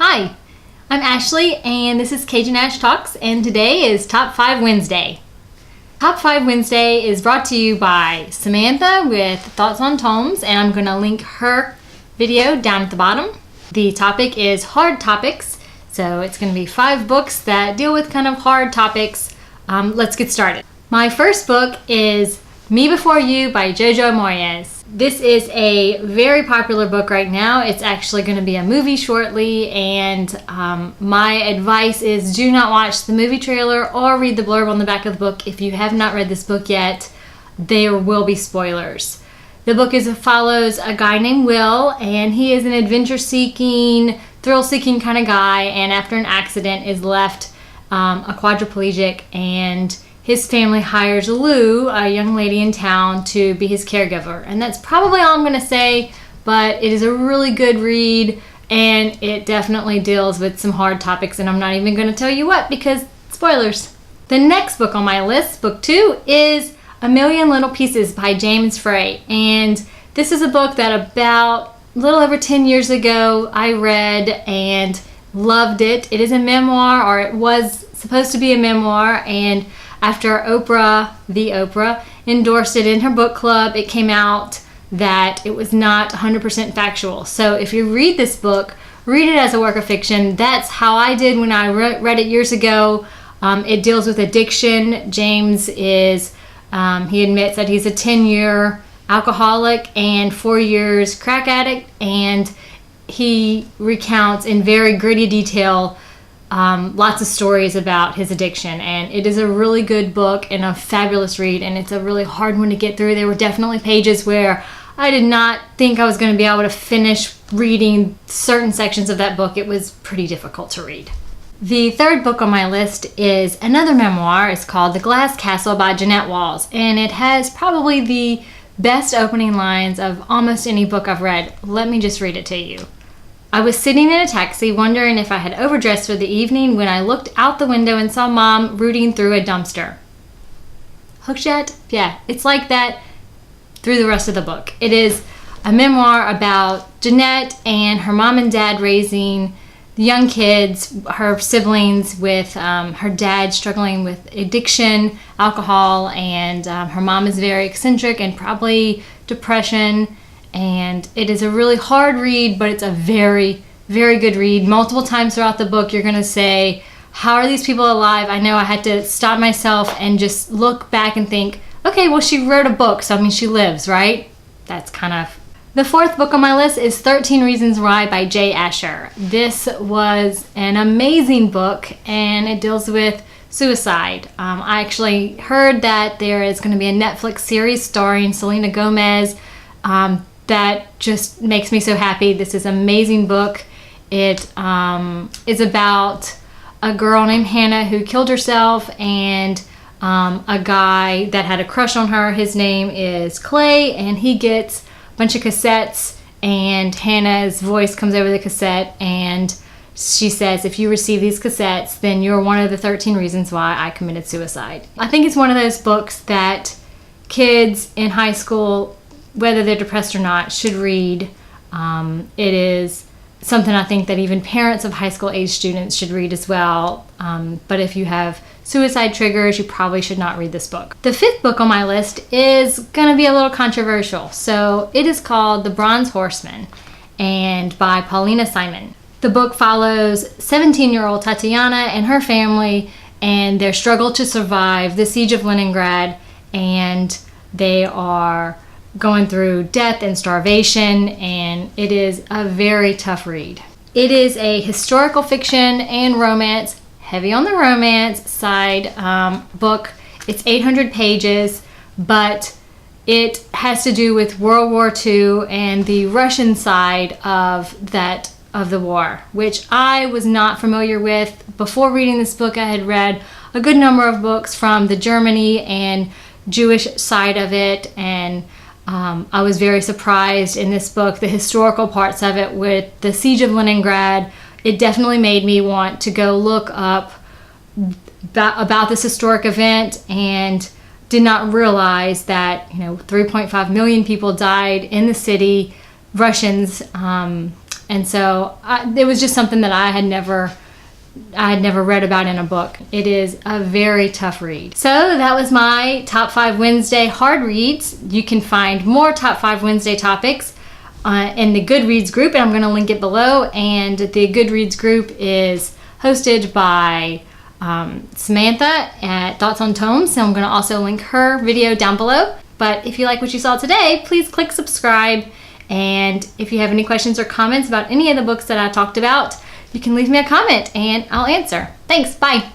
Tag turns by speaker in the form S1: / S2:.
S1: Hi, I'm Ashley and this is CajunAsh Talks, and today is Top 5 Wednesday. Top 5 Wednesday is brought to you by Samantha with Thoughts on Tomes, and I'm going to link her video down at the bottom. The topic is hard topics, so it's going to be 5 books that deal with kind of hard topics. Let's get started. My first book is Me Before You by Jojo Moyes. This is a very popular book right now. It's actually going to be a movie shortly, and my advice is do not watch the movie trailer or read the blurb on the back of the book. If you have not read this book yet, there will be spoilers. The book follows a guy named Will, and he is an adventure-seeking, thrill-seeking kind of guy, and after an accident is left a quadriplegic, and his family hires Lou, a young lady in town, to be his caregiver. And that's probably all I'm going to say, but it is a really good read, and it definitely deals with some hard topics, and I'm not even going to tell you what because spoilers. The next book on my list, book 2, is A Million Little Pieces by James Frey. And this is a book that about a little over 10 years ago I read and loved it. It is a memoir, or it was supposed to be a memoir, and after Oprah endorsed it in her book club, it came out that it was not 100% factual. So if you read this book, read it as a work of fiction. That's how I did when I read it years ago. It deals with addiction. James is, he admits that he's a 10-year alcoholic and 4 years crack addict, and he recounts in very gritty detail lots of stories about his addiction, and it is a really good book and a fabulous read, and it's a really hard one to get through. There were definitely pages where I did not think I was going to be able to finish reading certain sections of that book. It was pretty difficult to read. The third book on my list is another memoir. It's called The Glass Castle by Jeanette Walls, and it has probably the best opening lines of almost any book I've read. Let me just read it to you. I was sitting in a taxi wondering if I had overdressed for the evening when I looked out the window and saw Mom rooting through a dumpster. Hooked yet? Yeah, it's like that through the rest of the book. It is a memoir about Jeanette and her mom and dad raising young kids, her siblings, with her dad struggling with addiction, alcohol, and her mom is very eccentric and probably depression. And it is a really hard read, but it's a very, very good read. Multiple times throughout the book, you're going to say, how are these people alive? I know I had to stop myself and just look back and think, okay, well, she wrote a book, so I mean, she lives, right? That's kind of... The fourth book on my list is 13 Reasons Why by Jay Asher. This was an amazing book, and it deals with suicide. I actually heard that there is going to be a Netflix series starring Selena Gomez. That just makes me so happy. This is an amazing book. It is about a girl named Hannah who killed herself, and a guy that had a crush on her. His name is Clay, and he gets a bunch of cassettes, and Hannah's voice comes over the cassette, and she says, if you receive these cassettes, then you're one of the 13 reasons why I committed suicide. I think it's one of those books that kids in high school, whether they're depressed or not, should read. It is something I think that even parents of high school age students should read as well. But if you have suicide triggers, you probably should not read this book. The fifth book on my list is going to be a little controversial. So it is called The Bronze Horseman, and by Paulina Simon. The book follows 17-year-old Tatiana and her family and their struggle to survive the siege of Leningrad, and they are going through death and starvation, and it is a very tough read. It is a historical fiction and romance, heavy on the romance side book. It's 800 pages, but it has to do with World War II and the Russian side of the war, which I was not familiar with. Before reading this book, I had read a good number of books from the Germany and Jewish side of it, and I was very surprised in this book, the historical parts of it with the Siege of Leningrad. It definitely made me want to go look up about this historic event, and did not realize that 3.5 million people died in the city, Russians, and And so it was just something that I had never read about in a book. It is a very tough read. So that was my Top 5 Wednesday hard reads. You can find more Top 5 Wednesday topics in the Goodreads group, and I'm going to link it below. And the Goodreads group is hosted by Samantha at Thoughts on Tomes, so I'm going to also link her video down below. But if you like what you saw today, please click subscribe. And if you have any questions or comments about any of the books that I talked about, you can leave me a comment and I'll answer. Thanks, bye.